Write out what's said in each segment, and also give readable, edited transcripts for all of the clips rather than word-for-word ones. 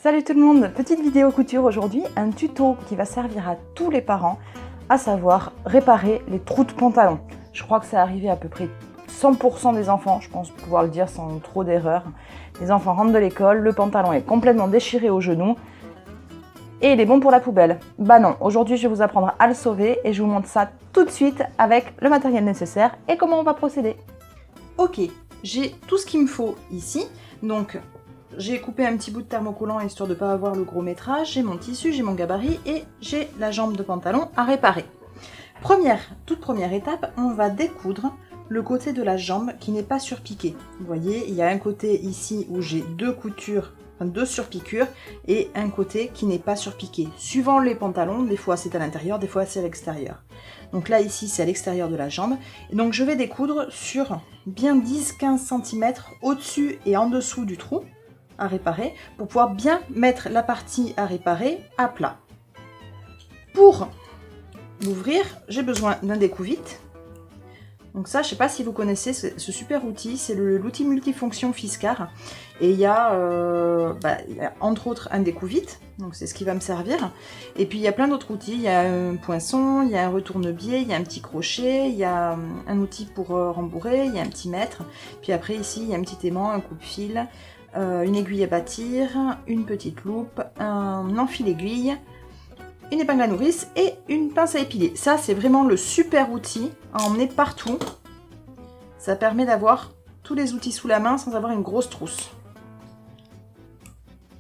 Salut tout le monde, petite vidéo couture aujourd'hui, un tuto qui va servir à tous les parents, à savoir réparer les trous de pantalon. Je crois que ça arrivé à peu près 100% des enfants, je pense pouvoir le dire sans trop d'erreur. Les enfants rentrent de l'école, le pantalon est complètement déchiré au genou et il est bon pour la poubelle. Bah non, aujourd'hui je vais vous apprendre à le sauver et je vous montre ça tout de suite avec le matériel nécessaire et comment on va procéder. Ok, j'ai tout ce qu'il me faut ici, donc j'ai coupé un petit bout de thermocollant histoire de ne pas avoir le gros métrage, j'ai mon tissu, j'ai mon gabarit et j'ai la jambe de pantalon à réparer. Toute première étape, on va découdre le côté de la jambe qui n'est pas surpiqué. Vous voyez, il y a un côté ici où j'ai deux surpiqûres et un côté qui n'est pas surpiqué. Suivant les pantalons, des fois c'est à l'intérieur, des fois c'est à l'extérieur. Donc là ici c'est à l'extérieur de la jambe. Et donc je vais découdre sur bien 10-15 cm au-dessus et en dessous du trou à réparer pour pouvoir bien mettre la partie à réparer à plat. Pour l'ouvrir, j'ai besoin d'un découvite. Donc ça, je ne sais pas si vous connaissez ce super outil, c'est l'outil multifonction Fiskars. Et il y a entre autres un découvite, donc c'est ce qui va me servir. Et puis il y a plein d'autres outils, il y a un poinçon, il y a un retourne-biais, il y a un petit crochet, il y a un outil pour rembourrer, il y a un petit mètre. Puis après ici, il y a un petit aimant, un coupe-fil, une aiguille à bâtir, une petite loupe, un enfile-aiguille, une épingle à nourrice et une pince à épiler. Ça, c'est vraiment le super outil à emmener partout. Ça permet d'avoir tous les outils sous la main sans avoir une grosse trousse.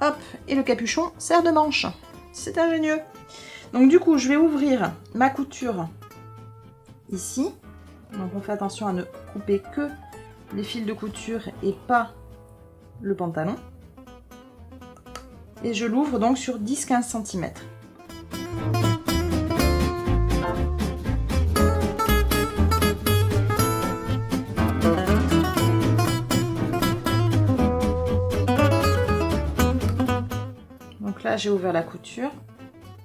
Hop, et le capuchon sert de manche. C'est ingénieux. Donc du coup, je vais ouvrir ma couture ici. Donc on fait attention à ne couper que les fils de couture et pas le pantalon. Et je l'ouvre donc sur 10-15 cm. Donc là j'ai ouvert la couture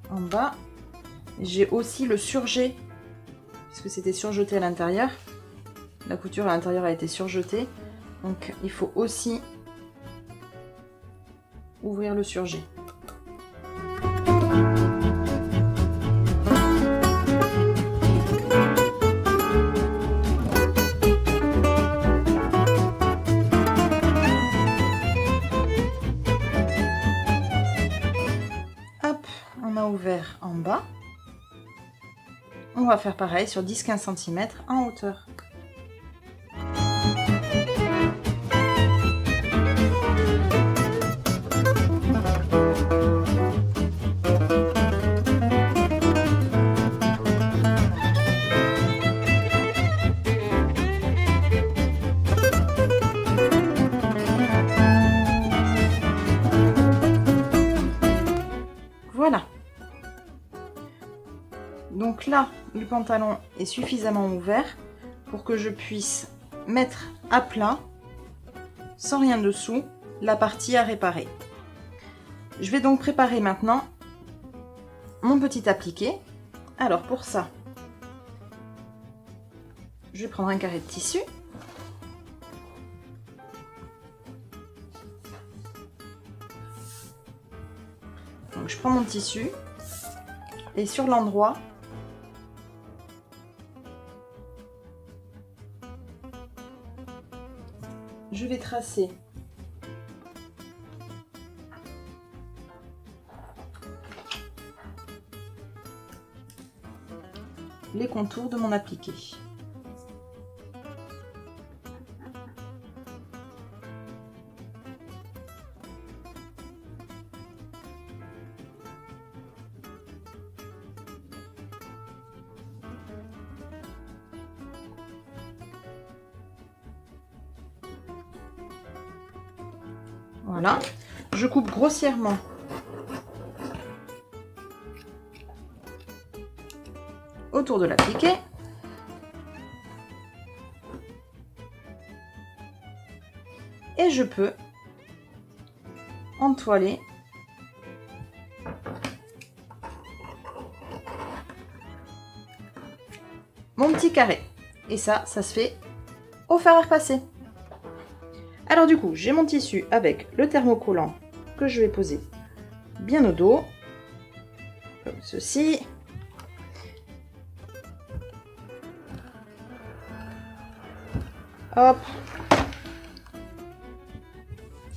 en bas. J'ai aussi le surjet puisque c'était surjeté à l'intérieur. La couture à l'intérieur a été surjetée. Donc il faut aussi ouvrir le surjet. Hop, on a ouvert en bas. On va faire pareil sur 10-15 cm en hauteur. Voilà. Donc là, le pantalon est suffisamment ouvert pour que je puisse mettre à plat, sans rien dessous, la partie à réparer. Je vais donc préparer maintenant mon petit appliqué. Alors pour ça, je vais prendre un carré de tissu. Donc je prends mon tissu et sur l'endroit, je vais tracer les contours de mon appliqué. Voilà, je coupe grossièrement autour de l'appliqué. Et je peux entoiler mon petit carré. Et ça se fait au fer à repasser. Alors du coup, j'ai mon tissu avec le thermocollant que je vais poser bien au dos, comme ceci. Hop.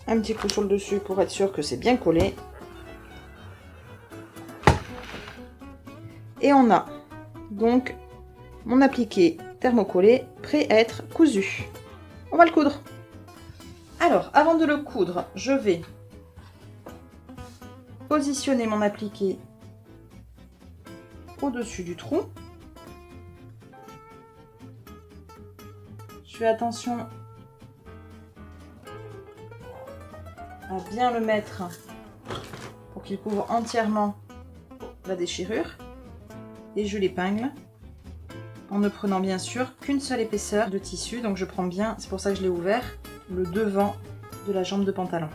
Un petit coup sur le dessus pour être sûr que c'est bien collé. Et on a donc mon appliqué thermocollé prêt à être cousu. On va le coudre. Alors, avant de le coudre, je vais positionner mon appliqué au-dessus du trou. Je fais attention à bien le mettre pour qu'il couvre entièrement la déchirure. Et je l'épingle en ne prenant bien sûr qu'une seule épaisseur de tissu. Donc je prends bien, c'est pour ça que je l'ai ouvert, le devant de la jambe de pantalon.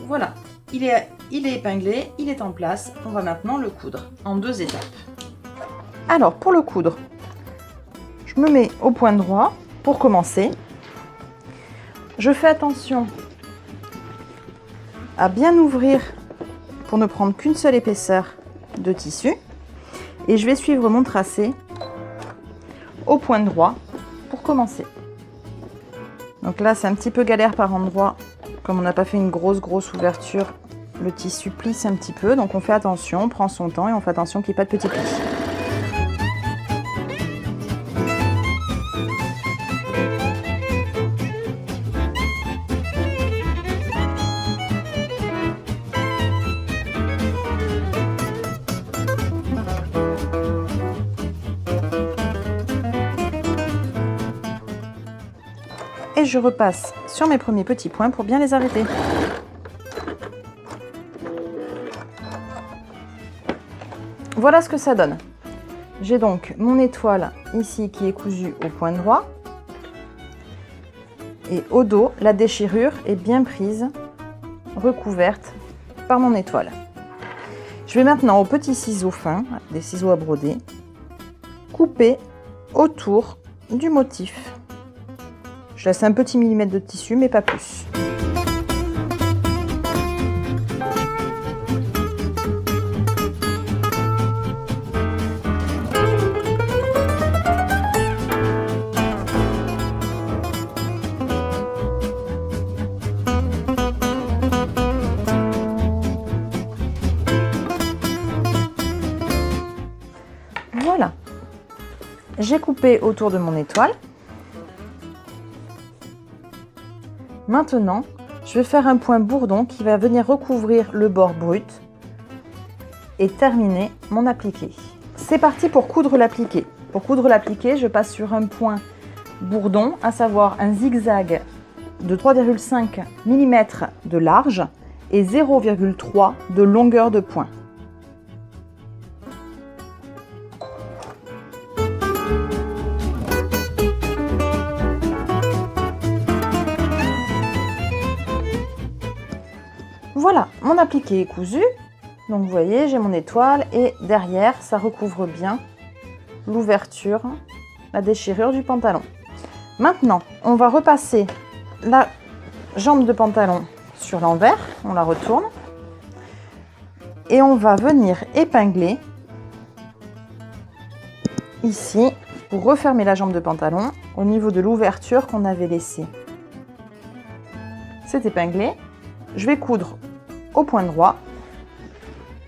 Voilà, il est épinglé, il est en place. On va maintenant le coudre en 2 étapes. Alors pour le coudre, je me mets au point droit pour commencer. Je fais attention à bien ouvrir pour ne prendre qu'une seule épaisseur de tissu. Et je vais suivre mon tracé au point droit pour commencer. Donc là, c'est un petit peu galère par endroit. Comme on n'a pas fait une grosse ouverture, le tissu plisse un petit peu. Donc on fait attention, on prend son temps et on fait attention qu'il n'y ait pas de petits plis. Et je repasse sur mes premiers petits points pour bien les arrêter. Voilà ce que ça donne. J'ai donc mon étoile ici qui est cousue au point droit. Et au dos, la déchirure est bien prise, recouverte par mon étoile. Je vais maintenant au petit ciseau fin, des ciseaux à broder, couper autour du motif. Je laisse un petit millimètre de tissu, mais pas plus. Voilà. J'ai coupé autour de mon étoile. Maintenant, je vais faire un point bourdon qui va venir recouvrir le bord brut et terminer mon appliqué. C'est parti pour coudre l'appliqué. Pour coudre l'appliqué, je passe sur un point bourdon, à savoir un zigzag de 3,5 mm de large et 0,3 de longueur de point. Voilà, mon appliqué est cousu. Donc vous voyez, j'ai mon étoile et derrière, ça recouvre bien l'ouverture, la déchirure du pantalon. Maintenant, on va repasser la jambe de pantalon sur l'envers, on la retourne. Et on va venir épingler ici pour refermer la jambe de pantalon au niveau de l'ouverture qu'on avait laissée. C'est épinglé. Je vais coudre au point droit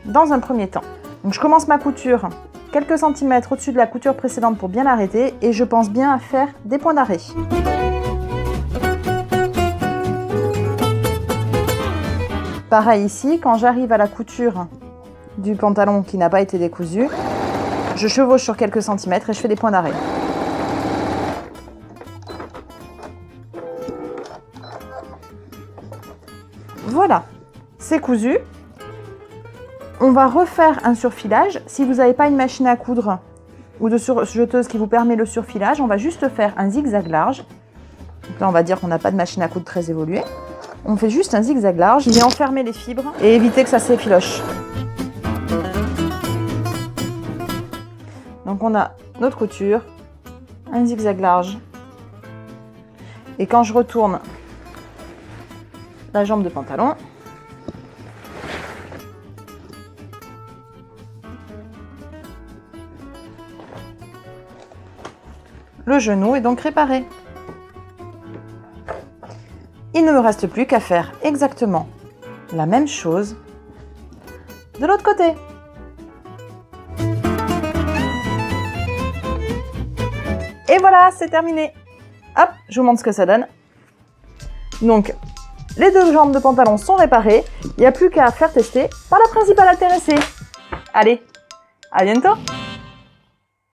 dans un premier temps. Donc je commence ma couture quelques centimètres au-dessus de la couture précédente pour bien l'arrêter et je pense bien à faire des points d'arrêt. Pareil ici, quand j'arrive à la couture du pantalon qui n'a pas été décousu, je chevauche sur quelques centimètres et je fais des points d'arrêt. Voilà, c'est cousu. On va refaire un surfilage. Si vous n'avez pas une machine à coudre ou de jeteuse qui vous permet le surfilage, on va juste faire un zigzag large. Donc là, on va dire qu'on n'a pas de machine à coudre très évoluée. On fait juste un zigzag large et enfermer les fibres et éviter que ça s'effiloche. Donc on a notre couture, un zigzag large. Et quand je retourne la jambe de pantalon, Le genou est donc réparé. Il ne me reste plus qu'à faire exactement la même chose de l'autre côté. Et voilà, c'est terminé. Hop, je vous montre ce que ça donne. Donc, les deux jambes de pantalon sont réparées. Il n'y a plus qu'à faire tester par la principale intéressée. Allez, à bientôt!